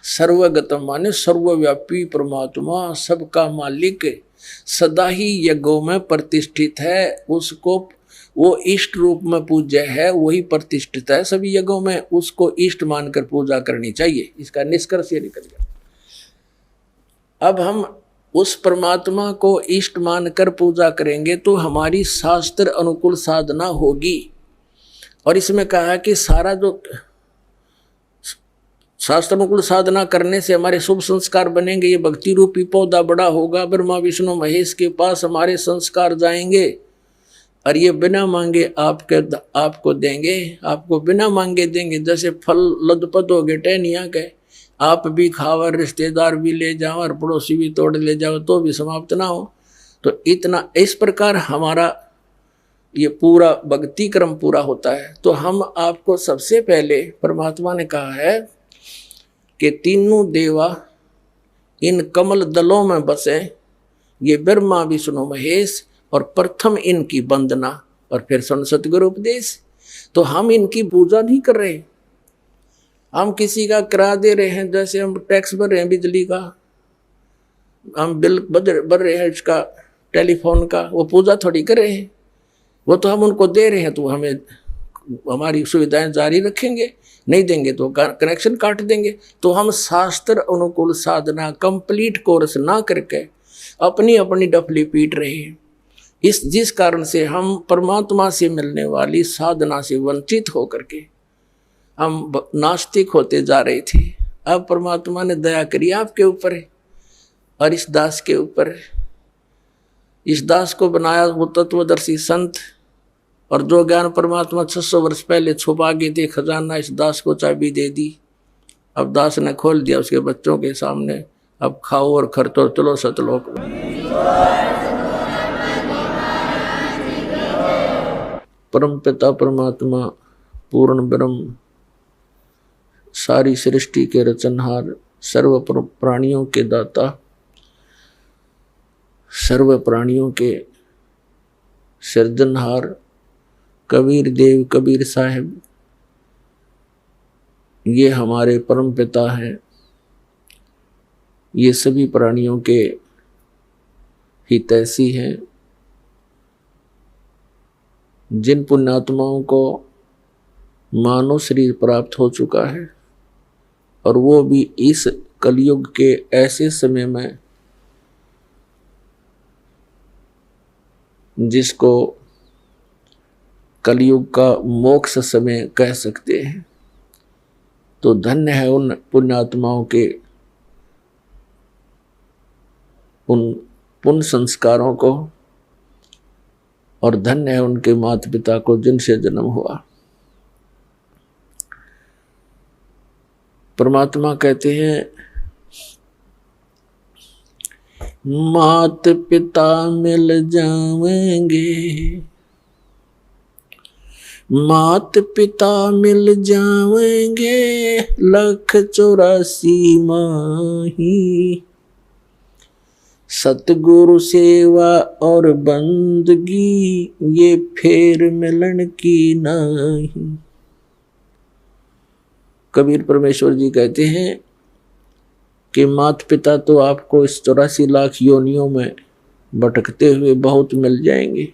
सर्वगतम माने सर्वव्यापी परमात्मा, सबका मालिक, सदा ही यज्ञों में प्रतिष्ठित है। उसको वो इष्ट रूप में पूज्य है, वही प्रतिष्ठित है सभी यज्ञों में, उसको इष्ट मानकर पूजा करनी चाहिए। इसका निष्कर्ष ये निकल गया। अब हम उस परमात्मा को इष्ट मानकर पूजा करेंगे तो हमारी शास्त्र अनुकूल साधना होगी। और इसमें कहा है कि सारा जो शास्त्र अनुकूल साधना करने से हमारे शुभ संस्कार बनेंगे। ये भक्ति रूपी पौधा बड़ा होगा, ब्रह्मा विष्णु महेश के पास हमारे संस्कार जाएंगे और ये बिना मांगे आपको देंगे, आपको बिना मांगे देंगे। जैसे फल लदपत हो गए टहनिया के, आप भी खाओ और रिश्तेदार भी ले जाओ और पड़ोसी भी तोड़ ले जाओ तो भी समाप्त ना हो। तो इतना इस प्रकार हमारा ये पूरा भक्ति क्रम पूरा होता है। तो हम आपको सबसे पहले परमात्मा ने कहा है कि तीनों देवा इन कमल दलों में बसे, ये ब्रह्मा विष्णु महेश, और प्रथम इनकी वंदना और फिर सतगुरु उपदेश। तो हम इनकी पूजा नहीं कर रहे, हम किसी का किराया दे रहे हैं, जैसे हम टैक्स भर रहे हैं बिजली का, हम बिल भर रहे हैं इसका टेलीफोन का, वो पूजा थोड़ी कर रहे हैं, वो तो हम उनको दे रहे हैं। तो हमें हमारी सुविधाएं जारी रखेंगे, नहीं देंगे तो कनेक्शन काट देंगे। तो हम शास्त्र अनुकूल साधना कंप्लीट कोर्स ना करके अपनी अपनी डफली पीट रहे हैं। जिस कारण से हम परमात्मा से मिलने वाली साधना से वंचित होकर के हम नास्तिक होते जा रहे थे। अब परमात्मा ने दया करी आपके ऊपर है और इस दास के ऊपर है। इस दास को बनाया वो तत्वदर्शी संत, और जो ज्ञान परमात्मा 600 वर्ष पहले छुपा के थे खजाना, इस दास को चाबी दे दी। अब दास ने खोल दिया उसके बच्चों के सामने, अब खाओ और खरतो चलो सतलोक। परम पिता परमात्मा पूर्ण ब्रह्म, सारी सृष्टि के रचनहार, सर्व प्राणियों के दाता, सर्व प्राणियों के सृजनहार, कबीर देव कबीर साहिब, ये हमारे परम पिता हैं। ये सभी प्राणियों के हितैषी हैं। जिन पुण्यात्माओं को मानव शरीर प्राप्त हो चुका है, और वो भी इस कलयुग के ऐसे समय में जिसको कलयुग का मोक्ष समय कह सकते हैं, तो धन्य है उन पुण्यात्माओं के उन पुण्य संस्कारों को, और धन्य है उनके माता पिता को जिनसे जन्म हुआ। परमात्मा कहते हैं मात पिता मिल जाएंगे, मात पिता मिल जाएंगे, 184 माही, सतगुरु सेवा और बंदगी, ये फेर मिलन की नहीं। कबीर परमेश्वर जी कहते हैं कि माता पिता तो आपको इस 84 लाख योनियों में भटकते हुए बहुत मिल जाएंगे।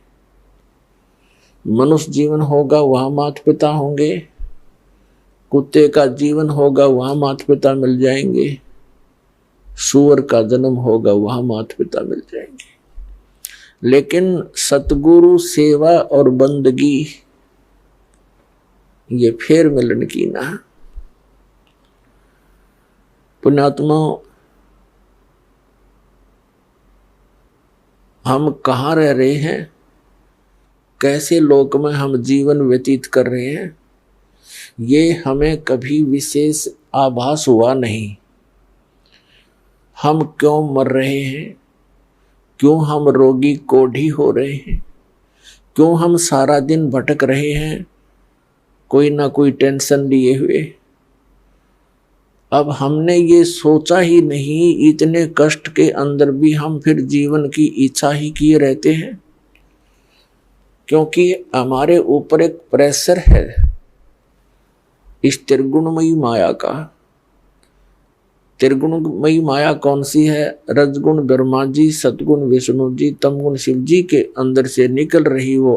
मनुष्य जीवन होगा वहाँ माता पिता होंगे, कुत्ते का जीवन होगा वहाँ माता पिता मिल जाएंगे, सूअर का जन्म होगा वहाँ माता पिता मिल जाएंगे, लेकिन सतगुरु सेवा और बंदगी ये फेर मिलन की ना। पुण्यात्मा, हम कहाँ रह रहे हैं, कैसे लोक में हम जीवन व्यतीत कर रहे हैं, ये हमें कभी विशेष आभास हुआ नहीं। हम क्यों मर रहे हैं, क्यों हम रोगी कोढ़ी हो रहे हैं, क्यों हम सारा दिन भटक रहे हैं कोई ना कोई टेंशन लिए हुए, अब हमने ये सोचा ही नहीं, इतने कष्ट के अंदर भी हम फिर जीवन की इच्छा ही किए रहते हैं, क्योंकि हमारे ऊपर एक प्रेशर है इस त्रिगुणमयी माया का। त्रिगुणमयी माया कौन सी है? रजगुण ब्रह्मा जी, सतगुण विष्णु जी, तमगुण शिव जी के अंदर से निकल रही वो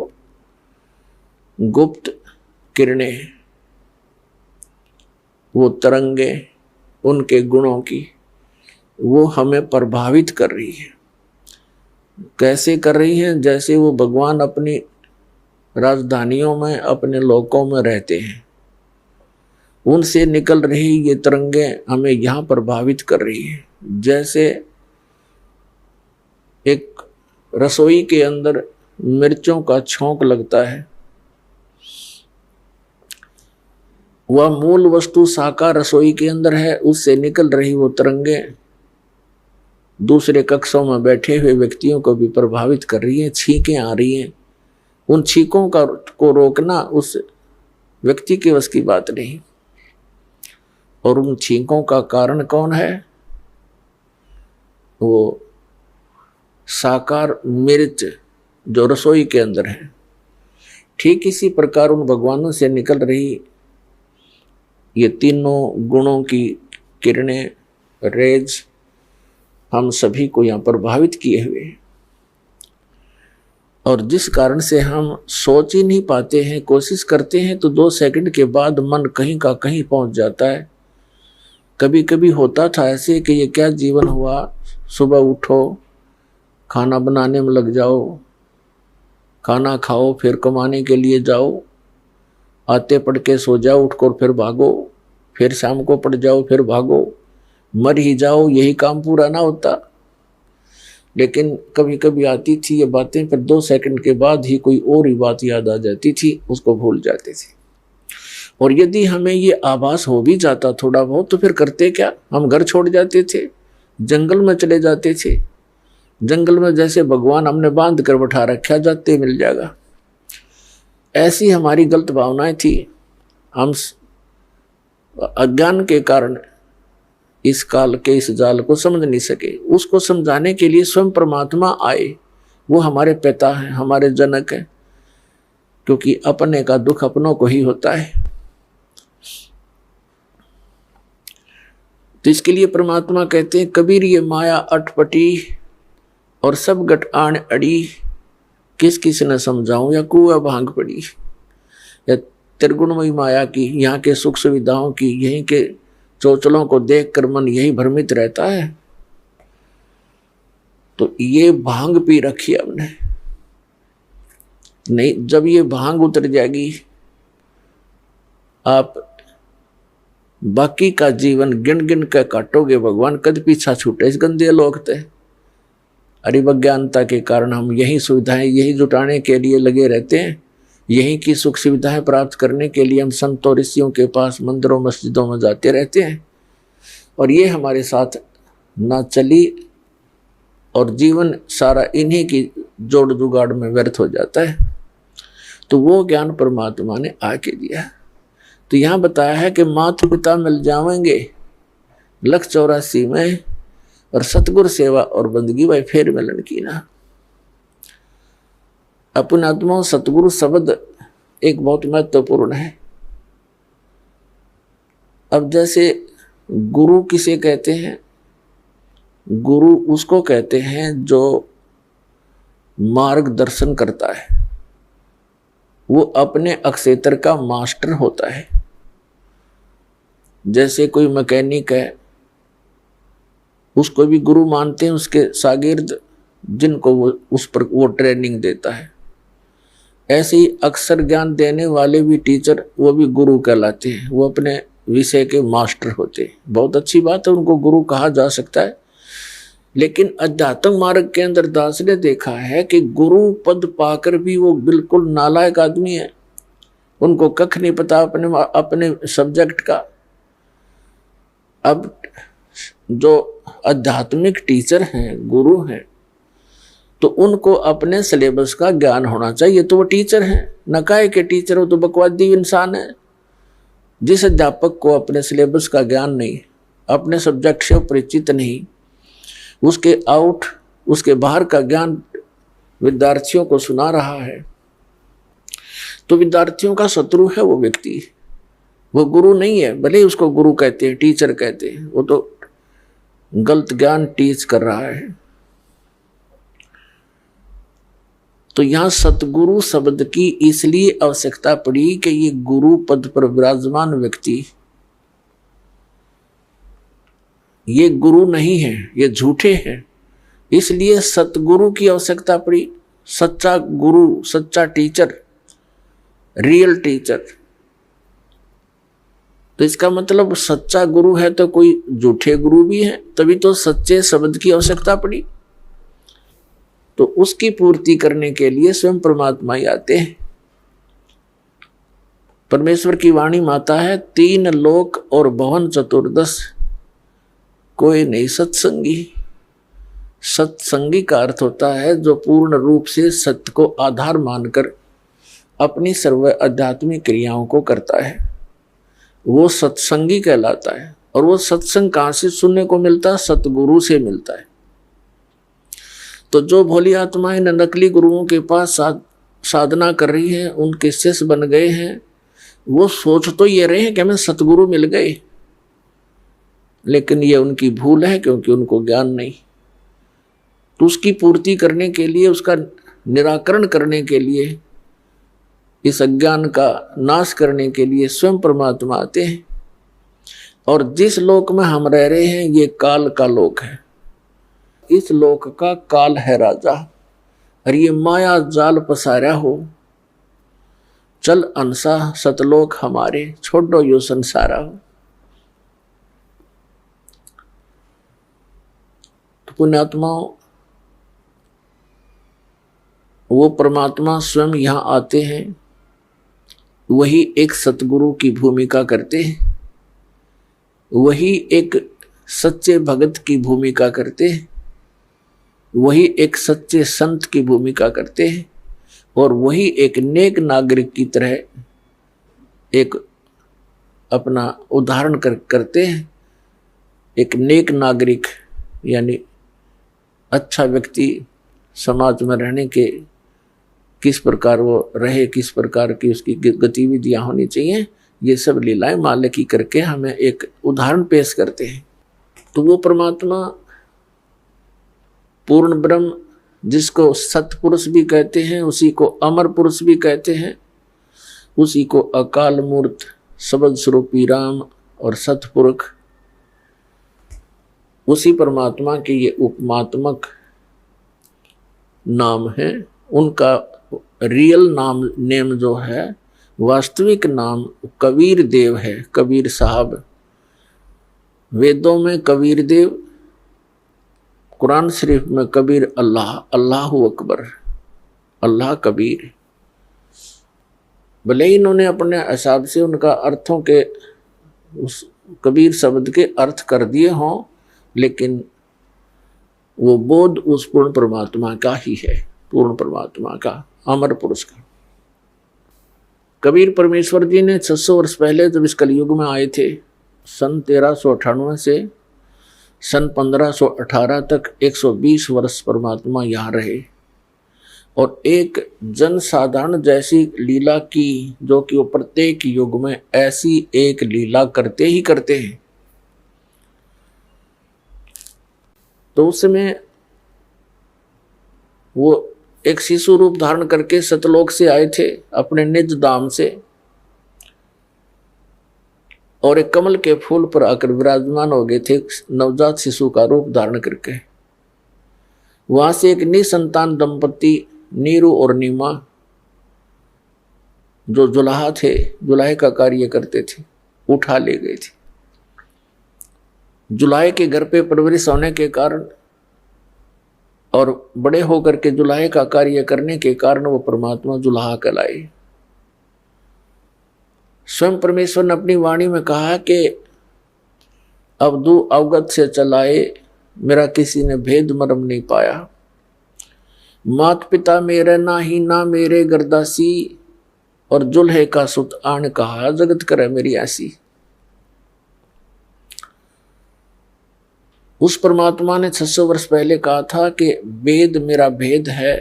गुप्त किरणें, वो तरंगे उनके गुणों की, वो हमें प्रभावित कर रही है। कैसे कर रही है? जैसे वो भगवान अपनी राजधानियों में, अपने लोकों में रहते हैं, उनसे निकल रही ये तरंगे हमें यहाँ प्रभावित कर रही है। जैसे एक रसोई के अंदर मिर्चों का छौंक लगता है, वह मूल वस्तु साकार रसोई के अंदर है, उससे निकल रही वो तरंगे दूसरे कक्षों में बैठे हुए व्यक्तियों को भी प्रभावित कर रही है। छींकें आ रही हैं, उन छींकों को रोकना उस व्यक्ति के वश की बात नहीं। और उन छींकों का कारण कौन है? वो साकार मिर्च जो रसोई के अंदर है। ठीक इसी प्रकार उन भगवानों से निकल रही ये तीनों गुणों की किरणें, रेज हम सभी को यहाँ प्रभावित किए हुए हैं, और जिस कारण से हम सोच ही नहीं पाते हैं। कोशिश करते हैं तो 2 सेकंड के बाद मन कहीं का कहीं पहुंच जाता है। कभी कभी होता था ऐसे कि ये क्या जीवन हुआ, सुबह उठो, खाना बनाने में लग जाओ, खाना खाओ, फिर कमाने के लिए जाओ, आते पढ़ के सो जाओ, उठकर फिर भागो, फिर शाम को पढ़ जाओ, फिर भागो, मर ही जाओ, यही काम पूरा ना होता। लेकिन कभी कभी आती थी ये बातें, फिर 2 सेकंड के बाद ही कोई और ही बात याद आ जाती थी, उसको भूल जाते थे। और यदि हमें ये आभास हो भी जाता थोड़ा बहुत, तो फिर करते क्या? हम घर छोड़ जाते थे, जंगल में चले जाते थे। जंगल में जैसे भगवान हमने बांध कर बैठा रखा, जाते मिल जाएगा। ऐसी हमारी गलत भावनाएं थी। हम अज्ञान के कारण इस काल के इस जाल को समझ नहीं सके। उसको समझाने के लिए स्वयं परमात्मा आए। वो हमारे पिता हैं, हमारे जनक हैं, क्योंकि अपने का दुख अपनों को ही होता है। तो इसके लिए परमात्मा कहते हैं, कबीर ये माया अटपटी और सब गट आन अड़ी, किस किस न समझाऊं या कुआ भांग पड़ी। या त्रिगुणमयी माया की, यहाँ के सुख सुविधाओं की, यहीं के चोचलों को देखकर मन यही भ्रमित रहता है। तो ये भांग पी रखी है हमने। नहीं, जब ये भांग उतर जाएगी, आप बाकी का जीवन गिन गिन कर काटोगे। भगवान कद पीछा छूटे इस गंदे लोक ते। अरिवज्ञानता के कारण हम यही सुविधाएं, यही जुटाने के लिए लगे रहते हैं। यही की सुख सुविधाएं प्राप्त करने के लिए हम संतों ऋषियों के पास, मंदिरों मस्जिदों में जाते रहते हैं, और ये हमारे साथ ना चली, और जीवन सारा इन्हीं की जोड़ जुगाड़ में व्यर्थ हो जाता है। तो वो ज्ञान परमात्मा ने आके दिया। तो यहाँ बताया है कि माता पिता मिल जाएंगे 184 में, और सतगुरु सेवा और बंदगी भाई फेर मिलन की ना। अपन आत्मा सतगुरु शब्द एक बहुत महत्वपूर्ण है। अब जैसे गुरु किसे कहते हैं? गुरु उसको कहते हैं जो मार्गदर्शन करता है, वो अपने अक्षेत्र का मास्टर होता है। जैसे कोई मैकेनिक है, उसको भी गुरु मानते हैं, उसके शागिर्द जिनको वो ट्रेनिंग देता है। ऐसे ही अक्षर ज्ञान देने वाले भी टीचर, वो भी गुरु कहलाते हैं। वो अपने विषय के मास्टर होते हैं। बहुत अच्छी बात है, उनको गुरु कहा जा सकता है। लेकिन अध्यात्म मार्ग के अंदर दास ने देखा है कि गुरु पद पाकर भी वो बिल्कुल नालायक आदमी है। उनको कख नहीं पता अपने सब्जेक्ट का। अब जो आध्यात्मिक टीचर हैं, गुरु हैं, तो उनको अपने सिलेबस का ज्ञान होना चाहिए। तो वो टीचर हैं, नकाए के टीचर हो तो बकवादी इंसान है। जिस अध्यापक को अपने सिलेबस का ज्ञान नहीं, अपने सब्जेक्ट से परिचित नहीं, उसके बाहर का ज्ञान विद्यार्थियों को सुना रहा है, तो विद्यार्थियों का शत्रु है वो व्यक्ति, वो गुरु नहीं है। भले ही उसको गुरु कहते हैं, टीचर कहते हैं, वो तो गलत ज्ञान टीच कर रहा है। तो यहां सतगुरु शब्द की इसलिए आवश्यकता पड़ी कि ये गुरु पद पर विराजमान व्यक्ति ये गुरु नहीं है, ये झूठे हैं, इसलिए सतगुरु की आवश्यकता पड़ी। सच्चा गुरु, सच्चा टीचर, रियल टीचर। तो इसका मतलब सच्चा गुरु है तो कोई झूठे गुरु भी है, तभी तो सच्चे शब्द की आवश्यकता पड़ी। तो उसकी पूर्ति करने के लिए स्वयं परमात्मा ही आते हैं। परमेश्वर की वाणी माता है, 3 लोक और भवन चतुर्दश कोई नहीं सत्संगी। सत्संगी का अर्थ होता है जो पूर्ण रूप से सत्य को आधार मानकर अपनी सर्व आध्यात्मिक क्रियाओं को करता है, वो सत्संगी कहलाता है। और वो सत्संग कहाँ से सुनने को मिलता है? सतगुरु से मिलता है। तो जो भोली आत्माएं नकली गुरुओं के पास साधना कर रही हैं, उनके शिष्य बन गए हैं, वो सोच तो ये रहे हैं कि हमें सतगुरु मिल गए, लेकिन ये उनकी भूल है, क्योंकि उनको ज्ञान नहीं। तो उसकी पूर्ति करने के लिए, उसका निराकरण करने के लिए, इस अज्ञान का नाश करने के लिए स्वयं परमात्मा आते हैं। और जिस लोक में हम रह रहे हैं ये काल का लोक है, इस लोक का काल है राजा, और ये माया जाल पसारा हो। चल अंसा सतलोक हमारे, छोड़ो यो संसारा हो। तो पुण्यात्माओं, वो परमात्मा स्वयं यहाँ आते हैं, वही एक सतगुरु की भूमिका करते हैं, वही एक सच्चे भगत की भूमिका करते हैं, वही एक सच्चे संत की भूमिका करते हैं, और वही एक नेक नागरिक की तरह एक अपना उदाहरण करते हैं। एक नेक नागरिक यानी अच्छा व्यक्ति समाज में रहने के किस प्रकार वो रहे, किस प्रकार की उसकी गतिविधियां होनी चाहिए, ये सब लीलाएं मालिक की करके हमें एक उदाहरण पेश करते हैं। तो वो परमात्मा पूर्ण ब्रह्म, जिसको सतपुरुष भी कहते हैं, उसी को अमर पुरुष भी कहते हैं, उसी को अकाल मूर्त, शब्द स्वरूपी राम और सतपुरुष, उसी परमात्मा के ये उपमात्मक नाम है। उनका रियल नेम जो है, वास्तविक नाम कबीर देव है, कबीर साहब। वेदों में कबीर देव, कुरान शरीफ में कबीर अल्लाह, अल्लाहु अकबर, अल्लाह कबीर। भले ही इन्होंने अपने हिसाब से उनका अर्थों के उस कबीर शब्द के अर्थ कर दिए हों, लेकिन वो बोध उस पूर्ण परमात्मा का ही है, पूर्ण परमात्मा का, अमर पुरुष का। कबीर परमेश्वर जी ने 600 वर्ष पहले जब इस कलयुग में आए थे, सन 1398 से सन 1518 तक 120 वर्ष परमात्मा यहाँ रहे, और एक जनसाधारण जैसी लीला की, जो कि वो प्रत्येक युग में ऐसी एक लीला करते ही करते हैं। तो उस समय वो एक शिशु रूप धारण करके सतलोक से आए थे, अपने निज धाम से, और एक कमल के फूल पर आकर विराजमान हो गए थे, नवजात शिशु का रूप धारण करके। वहां से एक निसंतान दंपति नीरू और नीमा, जो जुलाहा थे, जुलाहे का कार्य करते थे, उठा ले गए थे। जुलाहे के घर पे परवरिश होने के कारण और बड़े होकर के जुलाहे का कार्य करने के कारण वो परमात्मा जुलाहा कहलाए। स्वयं परमेश्वर ने अपनी वाणी में कहा कि अवधू अवगत से चलाए, मेरा किसी ने भेद मर्म नहीं पाया। मात पिता मेरे ना ही ना मेरे गर्दासी, और जुल्हे का सुत आन कहा, जगत करे मेरी ऐसी। उस परमात्मा ने 600 वर्ष पहले कहा था कि वेद मेरा भेद है,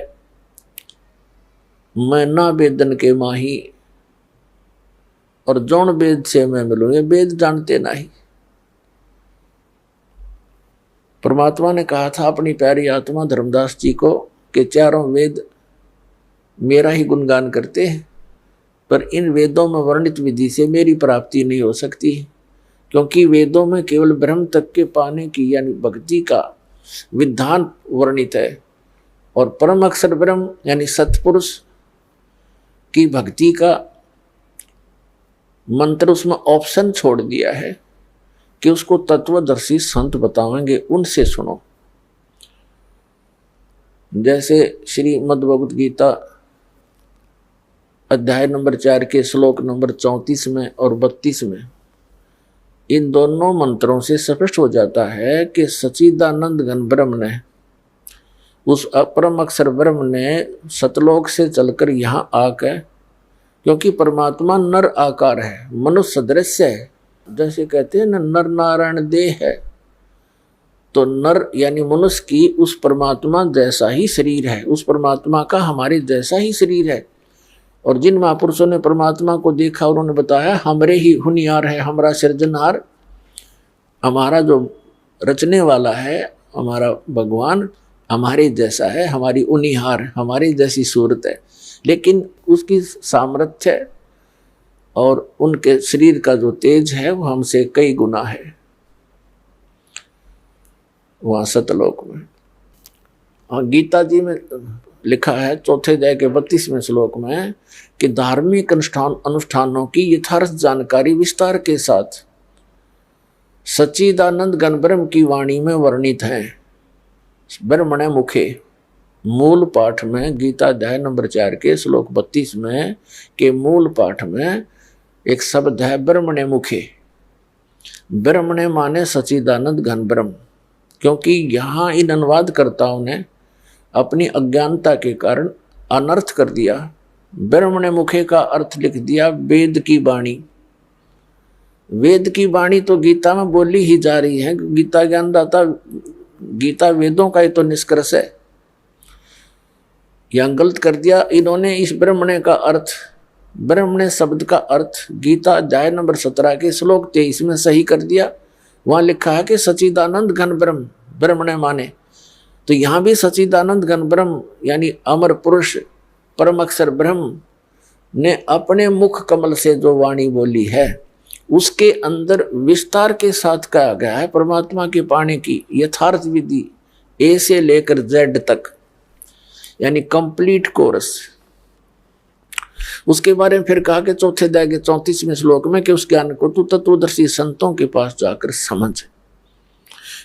मैं ना वेदन के माही, और जौन वेद से मैं मिलूं, ये वेद जानते नहीं। परमात्मा ने कहा था अपनी प्यारी आत्मा धर्मदास जी को कि चारों वेद मेरा ही गुणगान करते हैं, पर इन वेदों में वर्णित विधि से मेरी प्राप्ति नहीं हो सकती, क्योंकि वेदों में केवल ब्रह्म तक के पाने की यानी भक्ति का विधान वर्णित है, और परम अक्षर ब्रह्म यानी सत्पुरुष की भक्ति का मंत्र उसमें ऑप्शन छोड़ दिया है कि उसको तत्वदर्शी संत बताएंगे, उनसे सुनो। जैसे श्रीमद् भगवद गीता अध्याय नंबर 4 के श्लोक नंबर 34 में और 32 में, इन दोनों मंत्रों से स्पष्ट हो जाता है कि सच्चिदानंद घन ब्रह्म ने, उस अपरम अक्षर ब्रह्म ने सतलोक से चलकर यहाँ आकर, क्योंकि परमात्मा नर आकार है, मनुष्य सदृश्य है, जैसे कहते हैं ना नर नारायण देह है, तो नर यानी मनुष्य की उस परमात्मा जैसा ही शरीर है, उस परमात्मा का हमारे जैसा ही शरीर है। और जिन महापुरुषों ने परमात्मा को देखा उन्होंने बताया हमरे ही हुनियार है, हमारा सृजनहार, हमारा जो रचने वाला है, हमारा भगवान हमारे जैसा है, हमारी उनिहार, हमारी जैसी सूरत है, लेकिन उसकी सामर्थ्य और उनके शरीर का जो तेज है वो हमसे कई गुना है वहां सतलोक में। और गीता जी में लिखा है 4th अध्याय के 32वें श्लोक में कि धार्मिक अनुष्ठानों की यथार्थ जानकारी विस्तार के साथ सच्चिदानंद घन ब्रह्म की वाणी में वर्णित है। ब्रह्मणे मुखे मूल पाठ में, गीता अध्याय नंबर 4 के श्लोक 32 में के मूल पाठ में एक शब्द है ब्रह्मणे मुखे। ब्रह्मणे माने सच्चिदानंद घन ब्रह्म, क्योंकि यहाँ इन अनुवादकर्ताओं ने अपनी अज्ञानता के कारण अनर्थ कर दिया। ब्रह्मणे मुखे का अर्थ लिख दिया वेद की वाणी। वेद की वाणी तो गीता में बोली ही जा रही है, गीता ज्ञानदाता, गीता वेदों का ही तो निष्कर्ष है। यह गलत कर दिया इन्होंने। इस ब्रह्मणे का अर्थ, ब्रह्मणे शब्द का अर्थ गीता अध्याय नंबर 17 के श्लोक 23 में सही कर दिया। वहां लिखा है कि सच्चिदानंद घन ब्रह्म, ब्रह्मणे माने, तो यहां भी सच्चिदानंद घन ब्रह्म यानी अमर पुरुष परम अक्षर ब्रह्म ने अपने मुख कमल से जो वाणी बोली है उसके अंदर विस्तार के साथ कहा गया है परमात्मा के पाने की यथार्थ विधि ए से लेकर जेड तक, यानी कंप्लीट कोर्स। उसके बारे में फिर कहा कि 4th अध्याय के 34वें श्लोक में कि उस ज्ञान को तू तत्वदर्शी संतों के पास जाकर समझ।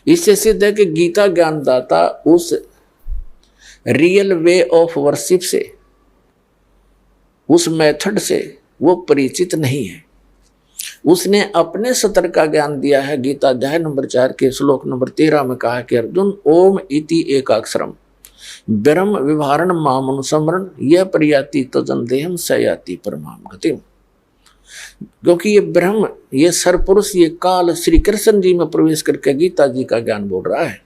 इससे सिद्ध है कि गीता ज्ञानदाता उस रियल वे ऑफ वर्शिप से, उस मेथड से वो परिचित नहीं है। उसने अपने सतर का ज्ञान दिया है। गीता अध्याय नंबर 4 के श्लोक नंबर 13 में कहा कि अर्जुन ओम इति एकाक्षरम ब्रह्म विभारण मामनुसमरण यह प्रयाति तजन देहम सयाति परमाम गतिम। क्योंकि ये ब्रह्म, ये सरपुरुष, ये काल श्री कृष्ण जी में प्रवेश करके गीता जी का ज्ञान बोल रहा है।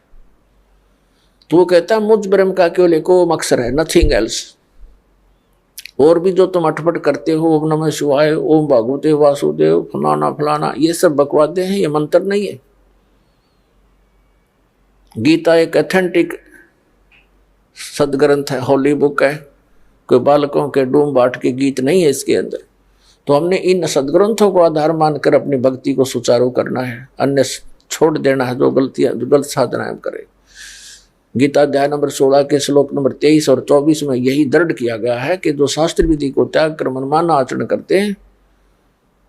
तो वो कहता है मुझ ब्रह्म का केवल एक ओम अक्षर है, नथिंग एल्स। और भी जो तुम अटपट करते हो, ओम नमः शिवाय, ओम भागवते वासुदेव, फलाना फलाना, ये सब बकवादे हैं, ये मंत्र नहीं है। गीता एक ऑथेंटिक सदग्रंथ है, होली बुक है, कोई बालकों के डूम बाट के गीत नहीं है इसके अंदर। तो हमने इन सदग्रंथों को आधार मानकर अपनी भक्ति को सुचारू करना है, अन्य छोड़ देना है जो गलतियां, जो गलत साधनाएं करे। गीता अध्याय नंबर 16 के श्लोक नंबर 23 और 24 में यही दृढ़ किया गया है कि जो शास्त्र विधि को त्याग कर मनमाना आचरण करते हैं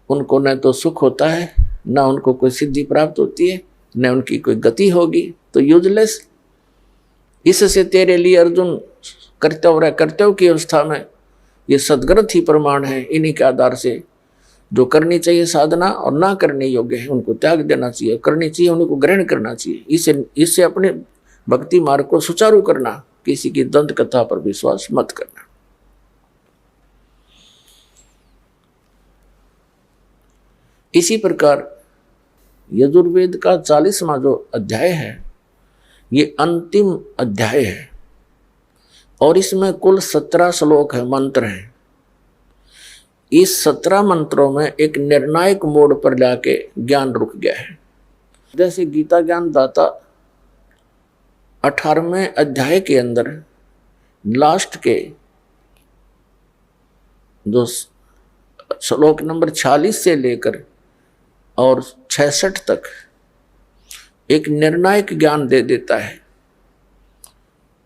उनको न तो सुख होता है, न उनको कोई सिद्धि प्राप्त होती है, न उनकी कोई गति होगी, तो यूजलेस। इससे तेरे लिए अर्जुन कर्तव्य की अवस्था में ये सदग्रंथ ही प्रमाण है। इन्हीं के आधार से जो करनी चाहिए साधना और ना करने योग्य है उनको त्याग देना चाहिए, करनी चाहिए उनको ग्रहण करना चाहिए। इससे अपने भक्ति मार्ग को सुचारू करना, किसी की दंत कथा पर विश्वास मत करना। इसी प्रकार यजुर्वेद का 40वां जो अध्याय है ये अंतिम अध्याय है और इसमें कुल 17 श्लोक है, मंत्र हैं। इस 17 मंत्रों में एक निर्णायक मोड़ पर जाके ज्ञान रुक गया है। जैसे गीता ज्ञान दाता 18वें अध्याय के अंदर लास्ट के जो श्लोक नंबर 46 से लेकर और 66 तक एक निर्णायक ज्ञान दे देता है।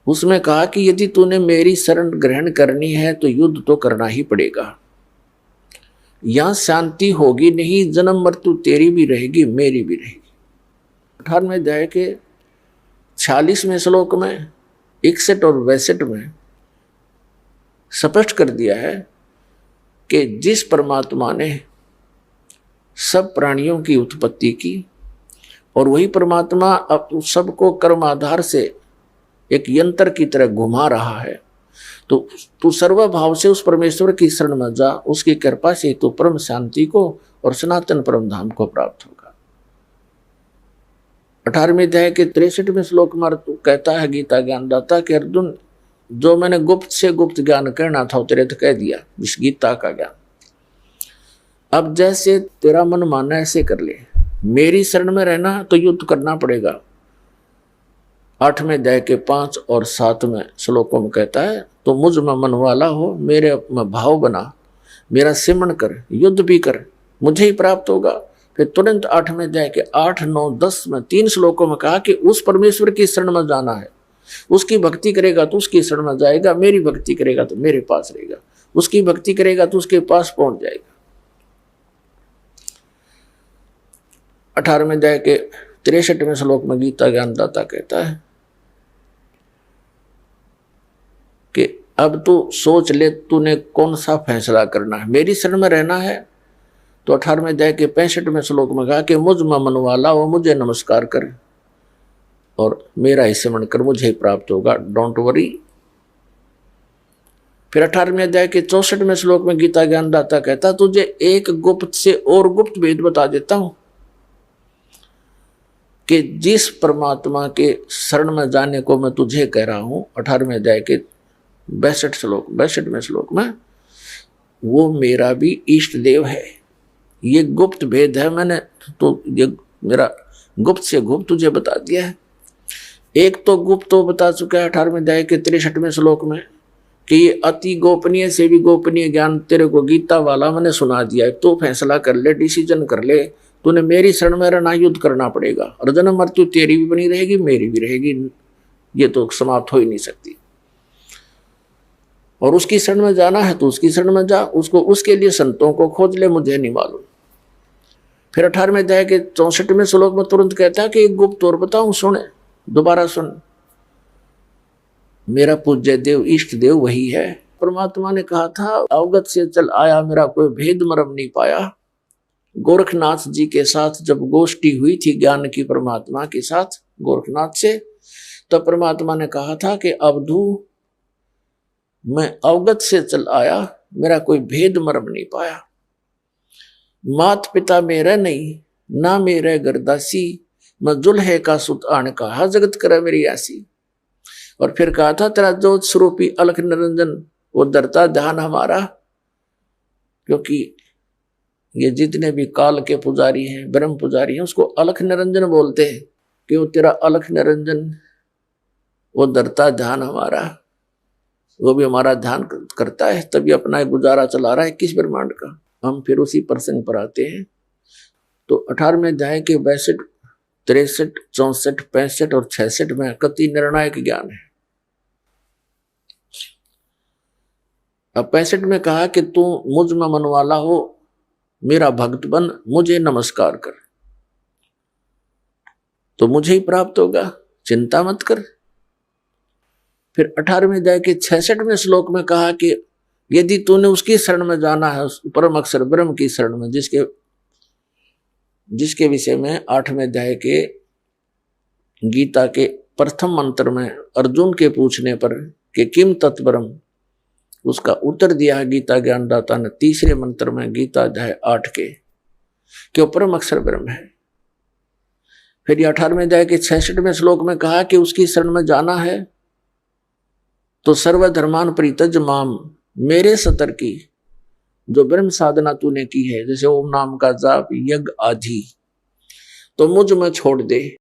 उसमें कहा कि यदि तूने मेरी शरण ग्रहण करनी है तो युद्ध तो करना ही पड़ेगा। यहां शांति होगी नहीं, जन्म मृत्यु तेरी भी रहेगी मेरी भी रहेगी। 18वें अध्याय के 46वें श्लोक में 61 और 62 में स्पष्ट कर दिया है कि जिस परमात्मा ने सब प्राणियों की उत्पत्ति की और वही परमात्मा अब सबको कर्म आधार से एक यंत्र की तरह घुमा रहा है, तो तू सर्वभाव से उस परमेश्वर की शरण में जा। उसकी कृपा से तू परम शांति को और सनातन परम धाम को प्राप्त होगा। 18वें अध्याय के 63वें श्लोक में कहता है गीता ज्ञानदाता कि अर्जुन, जो मैंने गुप्त से गुप्त ज्ञान कहना था तेरे तो कह दिया, इस गीता का ज्ञान। अब जैसे तेरा मन मानना ऐसे कर ले, मेरी शरण में रहना तो युद्ध करना पड़ेगा। 8वें अध्याय के 5 और 7वें श्लोकों में कहता है तो मुझ में मन वाला हो, मेरे में भाव बना, मेरा सिमरण कर, युद्ध भी कर, मुझे ही प्राप्त होगा। फिर तुरंत 8वें अध्याय के 8, 9, 10 में 3 श्लोकों में कहा कि उस परमेश्वर की शरण में जाना है। उसकी भक्ति करेगा तो उसकी शरण में जाएगा, मेरी भक्ति करेगा तो मेरे पास रहेगा, उसकी भक्ति करेगा तो उसके पास पहुंच जाएगा। 18वें अध्याय के 63वें श्लोक में गीता ज्ञानदाता कहता है कि अब तू सोच ले तूने कौन सा फैसला करना है। मेरी शरण में रहना है तो 18वें अध्याय के 65वें श्लोक में कहा कि मुझ में मन वाला वो मुझे नमस्कार कर और मेरा ही स्मरण कर, मुझे ही प्राप्त होगा, डोंट वरी। फिर 18वें अध्याय के 64वें श्लोक में गीता ज्ञानदाता कहता तुझे एक गुप्त से और गुप्त भेद बता देता हूं कि जिस परमात्मा के शरण में जाने को मैं तुझे कह रहा हूं, 18वें अध्याय के 62वें श्लोक में, वो मेरा भी इष्ट देव है। ये गुप्त भेद है, मैंने तो ये मेरा गुप्त से गुप्त तुझे बता दिया है। एक तो गुप्त तो बता चुका है 18वें अध्याय के 63वें श्लोक में कि ये अति गोपनीय से भी गोपनीय ज्ञान तेरे को गीता वाला मैंने सुना दिया है। तो फैसला कर ले, डिसीजन कर ले, तूने मेरी शरण में रहना, युद्ध करना पड़ेगा और जन्म मृत्यु तेरी भी बनी रहेगी मेरी भी रहेगी, ये तो समाप्त हो ही नहीं सकती। और उसकी शरण में जाना है तो उसकी शरण में जा, उसको उसके लिए संतों को खोज ले, मुझे नहीं मालूम। फिर 18वें अध्याय के 64वें श्लोक में तुरंत कहता है कि एक गुप्त और बताऊं, सुने, दोबारा सुन। मेरा पूज्य देव इष्ट देव वही है। परमात्मा ने कहा था अवगत से चल आया, मेरा कोई भेद मर्म नहीं पाया। गोरखनाथ जी के साथ जब गोष्ठी हुई थी ज्ञान की परमात्मा के साथ गोरखनाथ से, तो परमात्मा ने कहा था कि अवधू मैं अवगत से चल आया, मेरा कोई भेद मर्म नहीं पाया। मात पिता मेरा नहीं, ना मेरे गरदासी, मैं जुल्हे का सुत आन कहा, जगत करे मेरी ऐसी। और फिर कहा था तेरा ज्योत स्वरूपी अलख निरंजन वो डरता ध्यान हमारा, क्योंकि ये जितने भी काल के पुजारी हैं, ब्रह्म पुजारी हैं, उसको अलख निरंजन बोलते हैं कि वो तेरा अलख निरंजन वो डरता ध्यान हमारा, वो भी हमारा ध्यान करता है, तभी अपना गुजारा चला रहा है किस ब्रह्मांड का। हम फिर उसी प्रसंग पर आते हैं। तो 18वें अध्याय के 62, 63, 64, 65 और 66 में कति निर्णायक ज्ञान है। अब 65 में कहा कि तू मुझ में मन वाला हो, मेरा भक्त बन, मुझे नमस्कार कर, तो मुझे ही प्राप्त होगा, चिंता मत कर। फिर 18वें अध्याय के 66वें श्लोक में कहा कि यदि तूने उसकी शरण में जाना है, परम अक्षर ब्रह्म की शरण में, जिसके विषय में 8वें अध्याय के गीता के प्रथम मंत्र में अर्जुन के पूछने पर कि किम तत्परम, उसका उत्तर दिया है गीता ज्ञानदाता ने 3रे मंत्र में गीता अध्याय 8 के, कि वो परम अक्षर ब्रह्म है। फिर 18वें अध्याय के 66वें श्लोक में कहा कि उसकी शरण में जाना है तो सर्वधर्मान परित्यज माम, मेरे सतर की जो ब्रह्म साधना तूने की है, जैसे ओम नाम का जाप, यज्ञ आदि, तो मुझ में छोड़ दे।